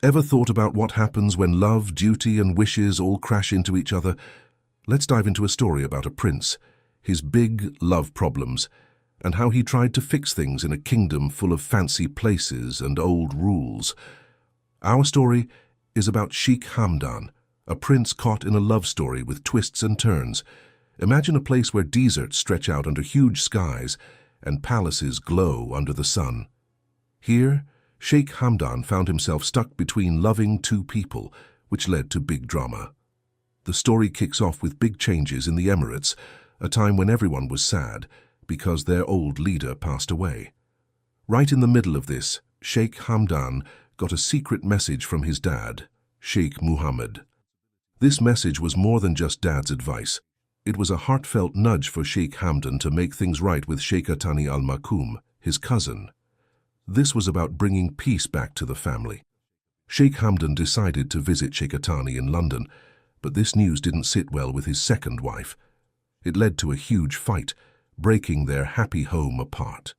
Ever thought about what happens when love, duty, and wishes all crash into each other? Let's dive into a story about a prince, his big love problems, and how he tried to fix things in a kingdom full of fancy places and old rules. Our story is about Sheikh Hamdan, a prince caught in a love story with twists and turns. Imagine a place where deserts stretch out under huge skies and palaces glow under the sun. Here, Sheikh Hamdan found himself stuck between loving two people, which led to big drama. The story kicks off with big changes in the Emirates, a time when everyone was sad because their old leader passed away. Right in the middle of this, Sheikh Hamdan got a secret message from his dad, Sheikh Muhammad. This message was more than just dad's advice. It was a heartfelt nudge for Sheikh Hamdan to make things right with Sheikh Atani al-Maktoum, his cousin. This was about bringing peace back to the family. Sheikh Hamdan decided to visit Sheikh Atani in London, but this news didn't sit well with his second wife. It led to a huge fight, breaking their happy home apart.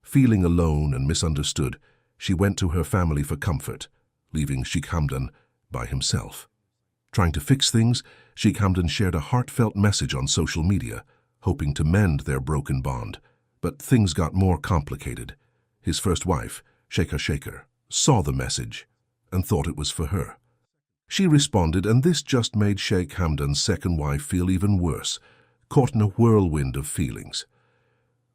Feeling alone and misunderstood, she went to her family for comfort, leaving Sheikh Hamdan by himself. Trying to fix things, Sheikh Hamdan shared a heartfelt message on social media, hoping to mend their broken bond. But things got more complicated. His first wife, Sheikha Shaker, saw the message and thought it was for her. She responded, and this just made Sheikh Hamdan's second wife feel even worse, caught in a whirlwind of feelings.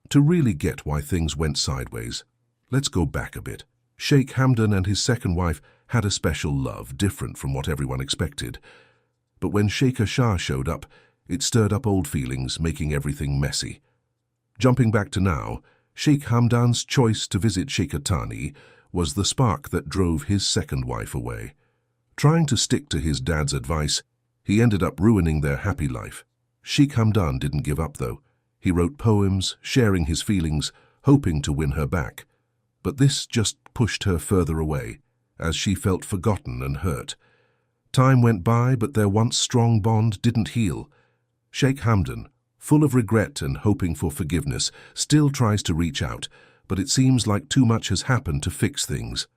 To really get why things went sideways, let's go back a bit. Sheikh Hamdan and his second wife had a special love, different from what everyone expected. But when Sheikha Shah showed up, it stirred up old feelings, making everything messy. Jumping back to now, Sheikh Hamdan's choice to visit Sheikh Atani was the spark that drove his second wife away. Trying to stick to his dad's advice, he ended up ruining their happy life. Sheikh Hamdan didn't give up, though. He wrote poems, sharing his feelings, hoping to win her back. But this just pushed her further away, as she felt forgotten and hurt. Time went by, but their once strong bond didn't heal. Sheikh Hamdan, full of regret and hoping for forgiveness, still tries to reach out, but it seems like too much has happened to fix things.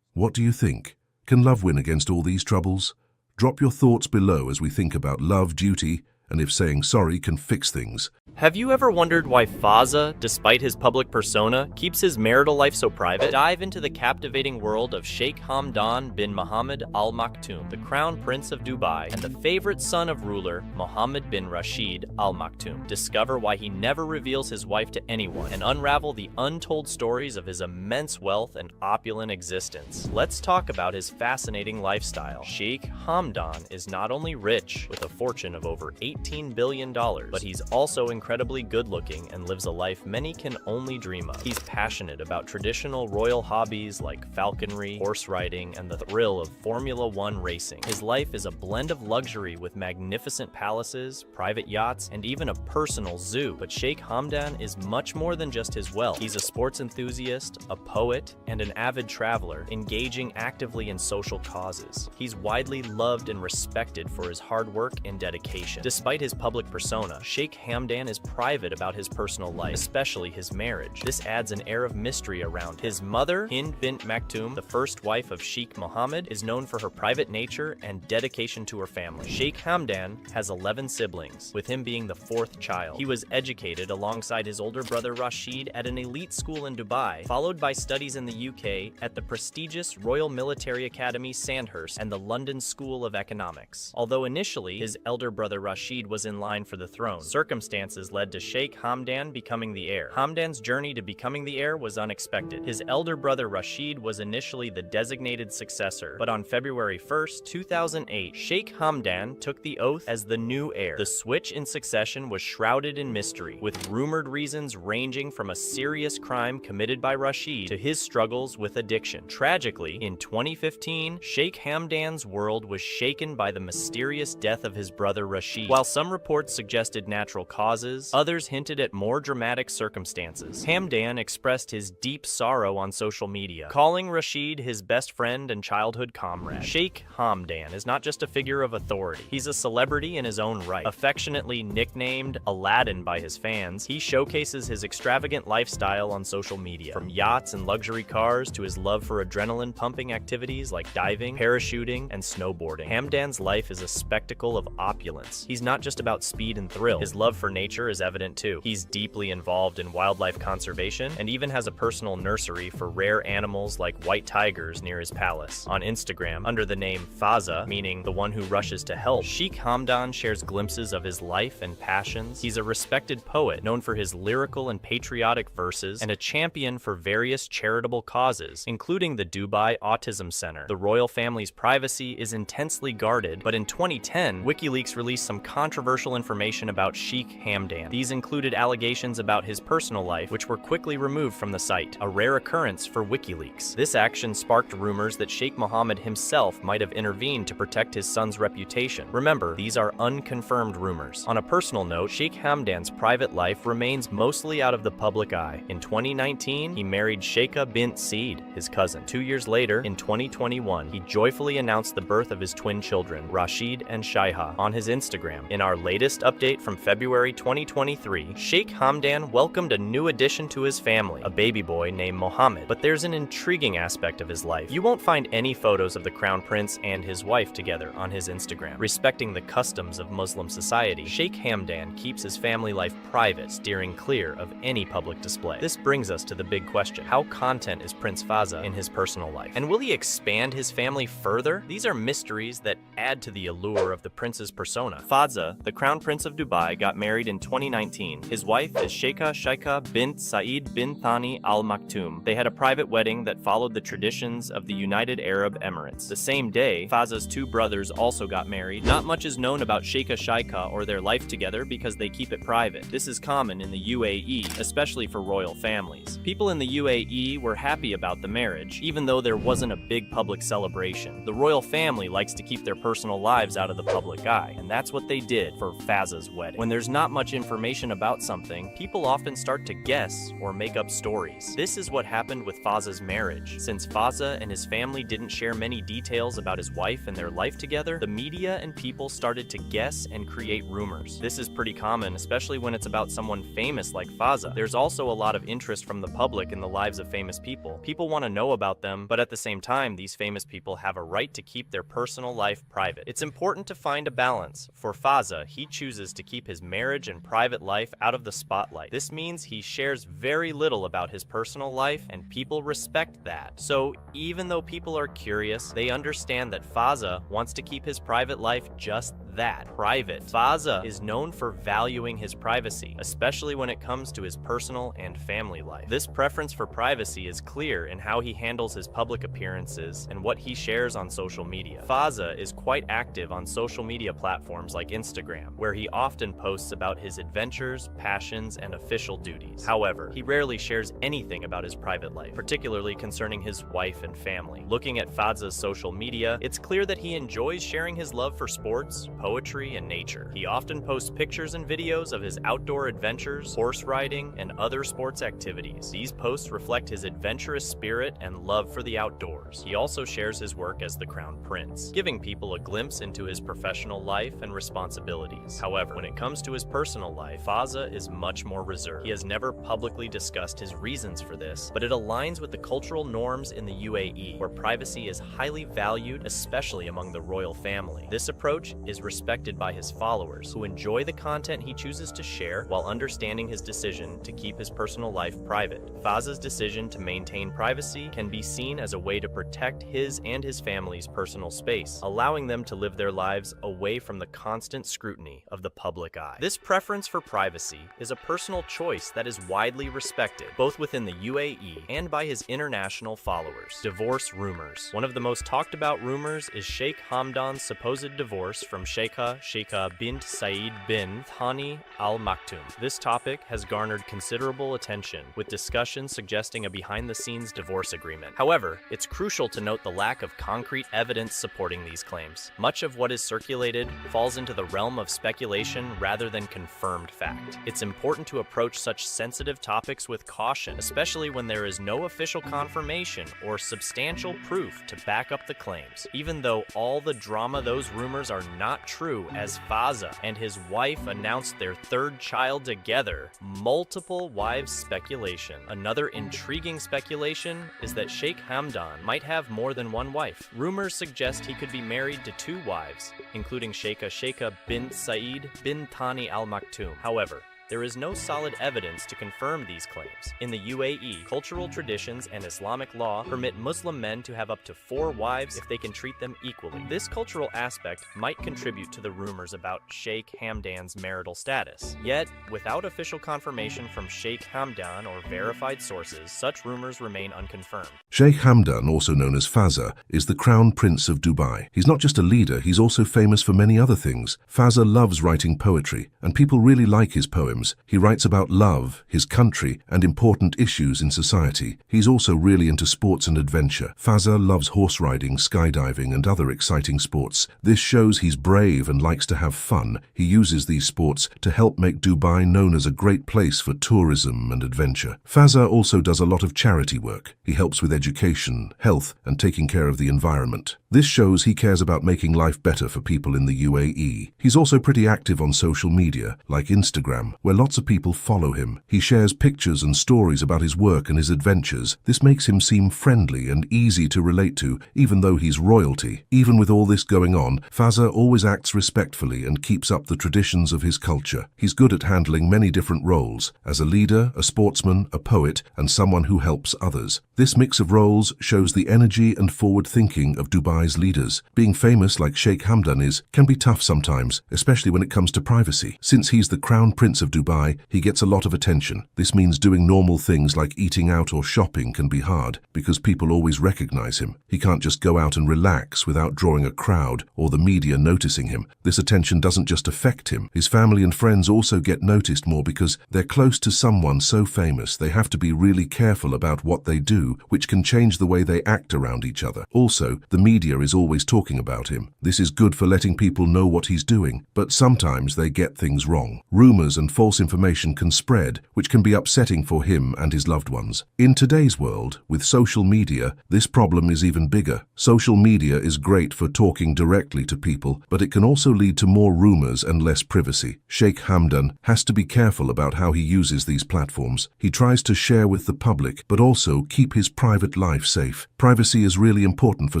What do you think? Can love win against all these troubles? Drop your thoughts below as we think about love, duty, and if saying sorry can fix things. Have you ever wondered why Fazza, despite his public persona, keeps his marital life so private? Dive into the captivating world of Sheikh Hamdan bin Mohammed Al Maktoum, the Crown Prince of Dubai and the favorite son of ruler Mohammed bin Rashid Al Maktoum. Discover why he never reveals his wife to anyone and unravel the untold stories of his immense wealth and opulent existence. Let's talk about his fascinating lifestyle. Sheikh Hamdan is not only rich, with a fortune of over $18 billion, but he's also incredibly good-looking and lives a life many can only dream of. He's passionate about traditional royal hobbies like falconry, horse riding, and the thrill of Formula One racing. His life is a blend of luxury with magnificent palaces, private yachts, and even a personal zoo. But Sheikh Hamdan is much more than just his wealth. He's a sports enthusiast, a poet, and an avid traveler, engaging actively in social causes. He's widely loved and respected for his hard work and dedication. Despite his public persona, Sheikh Hamdan is private about his personal life, especially his marriage. This adds an air of mystery around him. His mother, Hind bint Maktoum, the first wife of Sheikh Mohammed, is known for her private nature and dedication to her family. Sheikh Hamdan has 11 siblings, with him being the fourth child. He was educated alongside his older brother Rashid at an elite school in Dubai, followed by studies in the UK at the prestigious Royal Military Academy Sandhurst and the London School of Economics. Although initially his elder brother Rashid was in line for the throne, circumstances led to Sheikh Hamdan becoming the heir. Hamdan's journey to becoming the heir was unexpected. His elder brother Rashid was initially the designated successor, but on February 1st, 2008, Sheikh Hamdan took the oath as the new heir. The switch in succession was shrouded in mystery, with rumored reasons ranging from a serious crime committed by Rashid to his struggles with addiction. Tragically, in 2015, Sheikh Hamdan's world was shaken by the mysterious death of his brother Rashid. While some reports suggested natural causes, others hinted at more dramatic circumstances. Hamdan expressed his deep sorrow on social media, calling Rashid his best friend and childhood comrade. Sheikh Hamdan is not just a figure of authority. He's a celebrity in his own right. Affectionately nicknamed Aladdin by his fans, he showcases his extravagant lifestyle on social media. From yachts and luxury cars to his love for adrenaline-pumping activities like diving, parachuting, and snowboarding. Hamdan's life is a spectacle of opulence. He's not just about speed and thrill. His love for nature is evident too. He's deeply involved in wildlife conservation and even has a personal nursery for rare animals like white tigers near his palace. On Instagram, under the name Fazza, meaning the one who rushes to help, Sheikh Hamdan shares glimpses of his life and passions. He's a respected poet, known for his lyrical and patriotic verses, and a champion for various charitable causes, including the Dubai Autism Center. The royal family's privacy is intensely guarded, but in 2010, WikiLeaks released some controversial information about Sheikh Hamdan. These included allegations about his personal life, which were quickly removed from the site, a rare occurrence for WikiLeaks. This action sparked rumors that Sheikh Mohammed himself might have intervened to protect his son's reputation. Remember, these are unconfirmed rumors. On a personal note, Sheikh Hamdan's private life remains mostly out of the public eye. In 2019, he married Sheikha bint Said, his cousin. 2 years later, in 2021, he joyfully announced the birth of his twin children, Rashid and Shaiha, on his Instagram. In our latest update from February 2023, Sheikh Hamdan welcomed a new addition to his family, a baby boy named Mohammed. But there's an intriguing aspect of his life. You won't find any photos of the crown prince and his wife together on his Instagram. Respecting the customs of Muslim society, Sheikh Hamdan keeps his family life private, steering clear of any public display. This brings us to the big question: how content is Prince Fazza in his personal life? And will he expand his family further? These are mysteries that add to the allure of the prince's persona. Fazza, the crown prince of Dubai, got married in 2019. His wife is Sheikha bint Said bin Thani Al Maktoum. They had a private wedding that followed the traditions of the United Arab Emirates. The same day, Fazza's two brothers also got married. Not much is known about Sheikha or their life together because they keep it private. This is common in the UAE, especially for royal families. People in the UAE were happy about the marriage, even though there wasn't a big public celebration. The royal family likes to keep their personal lives out of the public eye, and that's what they did for Fazza's wedding. When there's not much information about something, people often start to guess or make up stories. This is what happened with Fazza's marriage. Since Fazza and his family didn't share many details about his wife and their life together, the media and people started to guess and create rumors. This is pretty common, especially when it's about someone famous like Fazza. There's also a lot of interest from the public in the lives of famous people. People want to know about them, but at the same time, these famous people have a right to keep their personal life private. It's important to find a balance. For Fazza, he chooses to keep his marriage and private life out of the spotlight. This means he shares very little about his personal life, and people respect that. So even though people are curious, they understand that Fazza wants to keep his private life just that, private. Fazza is known for valuing his privacy, especially when it comes to his personal and family life. This preference for privacy is clear in how he handles his public appearances and what he shares on social media. Fazza is quite active on social media platforms like Instagram, where he often posts about his adventures, passions, and official duties. However, he rarely shares anything about his private life, particularly concerning his wife and family. Looking at Fazza's social media, it's clear that he enjoys sharing his love for sports, poetry, and nature. He often posts pictures and videos of his outdoor adventures, horse riding, and other sports activities. These posts reflect his adventurous spirit and love for the outdoors. He also shares his work as the Crown Prince, giving people a glimpse into his professional life and responsibilities. However, when it comes to his personal life, Fazza is much more reserved. He has never publicly discussed his reasons for this, but it aligns with the cultural norms in the UAE, where privacy is highly valued, especially among the royal family. This approach is respected by his followers, who enjoy the content he chooses to share while understanding his decision to keep his personal life private. Fazza's decision to maintain privacy can be seen as a way to protect his and his family's personal space, allowing them to live their lives away from the constant scrutiny of the public eye. This preference for privacy is a personal choice that is widely respected, both within the UAE and by his international followers. Divorce rumors. One of the most talked about rumors is Sheikh Hamdan's supposed divorce from Sheikha bint Said bin Thani Al Maktoum. This topic has garnered considerable attention, with discussions suggesting a behind-the-scenes divorce agreement. However, it's crucial to note the lack of concrete evidence supporting these claims. Much of what is circulated falls into the realm of speculation rather than confirmed fact. It's important to approach such sensitive topics with caution, especially when there is no official confirmation or substantial proof to back up the claims. Even though all the drama, those rumors are not true, as Fazza and his wife announced their third child together. Multiple wives speculation. Another intriguing speculation is that Sheikh Hamdan might have more than one wife. Rumors suggest he could be married to 2 wives, including Sheikha bint Saeed bin Thani Al Maktoum. However, there is no solid evidence to confirm these claims. In the UAE, cultural traditions and Islamic law permit Muslim men to have up to 4 wives if they can treat them equally. This cultural aspect might contribute to the rumors about Sheikh Hamdan's marital status. Yet, without official confirmation from Sheikh Hamdan or verified sources, such rumors remain unconfirmed. Sheikh Hamdan, also known as Fazza, is the Crown Prince of Dubai. He's not just a leader, he's also famous for many other things. Fazza loves writing poetry, and people really like his poems. He writes about love, his country, and important issues in society. He's also really into sports and adventure. Fazza loves horse riding, skydiving, and other exciting sports. This shows he's brave and likes to have fun. He uses these sports to help make Dubai known as a great place for tourism and adventure. Fazza also does a lot of charity work. He helps with education, health, and taking care of the environment. This shows he cares about making life better for people in the UAE. He's also pretty active on social media, like Instagram, where lots of people follow him. He shares pictures and stories about his work and his adventures. This makes him seem friendly and easy to relate to, even though he's royalty. Even with all this going on, Fazza always acts respectfully and keeps up the traditions of his culture. He's good at handling many different roles, as a leader, a sportsman, a poet, and someone who helps others. This mix of roles shows the energy and forward thinking of Dubai's leaders. Being famous like Sheikh Hamdan is can be tough sometimes, especially when it comes to privacy. Since he's the Crown Prince of Dubai, he gets a lot of attention. This means doing normal things like eating out or shopping can be hard, because people always recognize him. He can't just go out and relax without drawing a crowd or the media noticing him. This attention doesn't just affect him. His family and friends also get noticed more because they're close to someone so famous. They have to be really careful about what they do, which can change the way they act around each other. Also, the media is always talking about him. This is good for letting people know what he's doing, but sometimes they get things wrong. Rumors and false information can spread, which can be upsetting for him and his loved ones. In today's world, with social media, this problem is even bigger. Social media is great for talking directly to people, but it can also lead to more rumors and less privacy. Sheikh Hamdan has to be careful about how he uses these platforms. He tries to share with the public, but also keep his private life safe. Privacy is really important for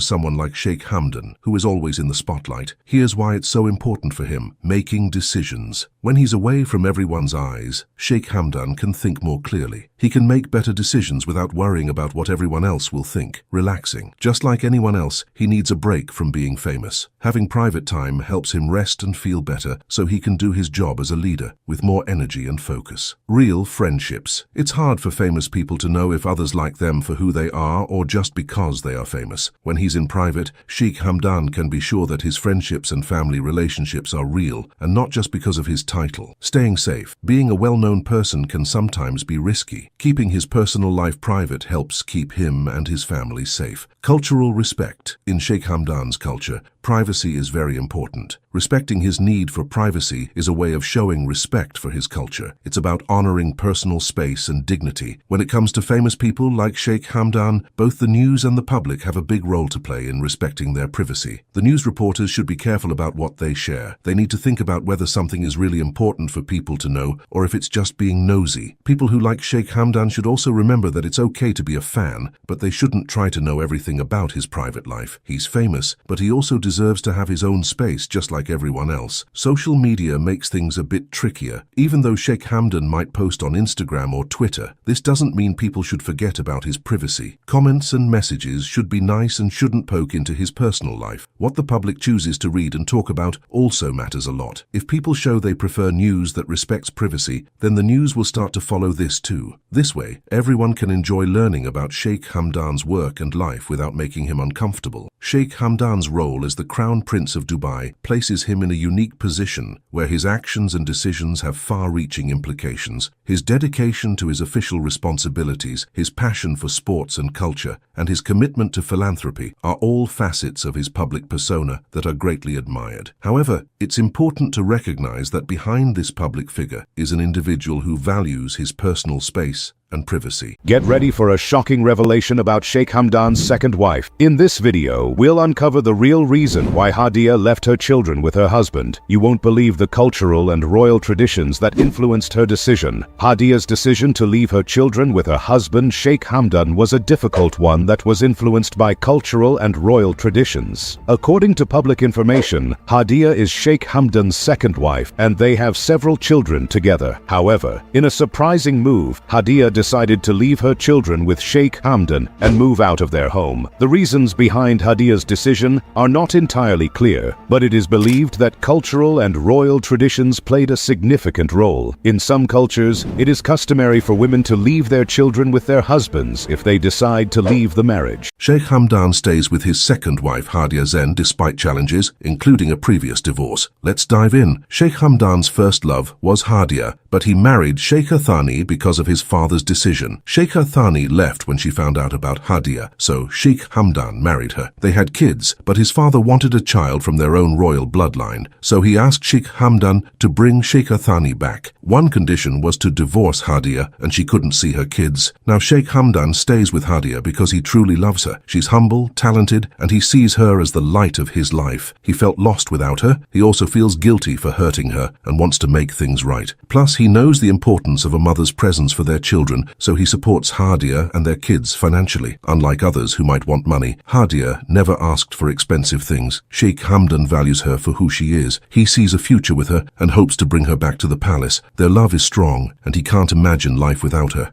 someone like Sheikh Hamdan, who is always in the spotlight. Here's why it's so important for him: making decisions. When he's away from everyone's eyes, Sheikh Hamdan can think more clearly. He can make better decisions without worrying about what everyone else will think. Relaxing. Just like anyone else, he needs a break from being famous. Having private time helps him rest and feel better, so he can do his job as a leader with more energy and focus. Real friendships. It's hard for famous people to know if others like them for who they are or just because they are famous. When he's in private, Sheikh Hamdan can be sure that his friendships and family relationships are real and not just because of his title. Staying safe. Being a well-known person can sometimes be risky. Keeping his personal life private helps keep him and his family safe. Cultural respect. In Sheikh Hamdan's culture, privacy is very important. Respecting his need for privacy is a way of showing respect for his culture. It's about honoring personal space and dignity. When it comes to famous people like Sheikh Hamdan, both the news and the public have a big role to play in respecting their privacy. The news reporters should be careful about what they share. They need to think about whether something is really important for people to know or if it's just being nosy. People who like Sheikh Hamdan should also remember that it's okay to be a fan, but they shouldn't try to know everything about his private life. He's famous, but he also deserves to have his own space just like everyone else. Social media makes things a bit trickier. Even though Sheikh Hamdan might post on Instagram or Twitter, this doesn't mean people should forget about his privacy. Comments and messages should be nice and shouldn't poke into his personal life. What the public chooses to read and talk about also matters a lot. If people show they prefer news that respects privacy, then the news will start to follow this too. This way, everyone can enjoy learning about Sheikh Hamdan's work and life without making him uncomfortable. Sheikh Hamdan's role as the Crown Prince of Dubai places him in a unique position where his actions and decisions have far-reaching implications. His dedication to his official responsibilities, his passion for sports and culture, and his commitment to philanthropy are all facets of his public persona that are greatly admired. However, it's important to recognize that behind this public figure is an individual who values his personal space and privacy. Get ready for a shocking revelation about Sheikh Hamdan's second wife. In this video, we'll uncover the real reason why Hadia left her children with her husband. You won't believe the cultural and royal traditions that influenced her decision. Hadia's decision to leave her children with her husband, Sheikh Hamdan, was a difficult one that was influenced by cultural and royal traditions. According to public information, Hadia is Sheikh Hamdan's second wife, and they have several children together. However, in a surprising move, Hadia decided to leave her children with Sheikh Hamdan and move out of their home. The reasons behind Hadia's decision are not entirely clear, but it is believed that cultural and royal traditions played a significant role. In some cultures, it is customary for women to leave their children with their husbands if they decide to leave the marriage. Sheikh Hamdan stays with his second wife Hadia Zen despite challenges, including a previous divorce. Let's dive in. Sheikh Hamdan's first love was Hadia, but he married Sheikha Thani because of his father's decision. Sheikha Thani left when she found out about Hadia, so Sheikh Hamdan married her. They had kids, but his father wanted a child from their own royal bloodline, so he asked Sheikh Hamdan to bring Sheikha Thani back. One condition was to divorce Hadia, and she couldn't see her kids. Now Sheikh Hamdan stays with Hadia because he truly loves her. She's humble, talented, and he sees her as the light of his life. He felt lost without her. He also feels guilty for hurting her and wants to make things right. Plus, he knows the importance of a mother's presence for their children, so he supports Hadia and their kids financially. Unlike others who might want money, Hadia never asked for expensive things. Sheikh Hamdan values her for who she is. He sees a future with her and hopes to bring her back to the palace. Their love is strong, and he can't imagine life without her.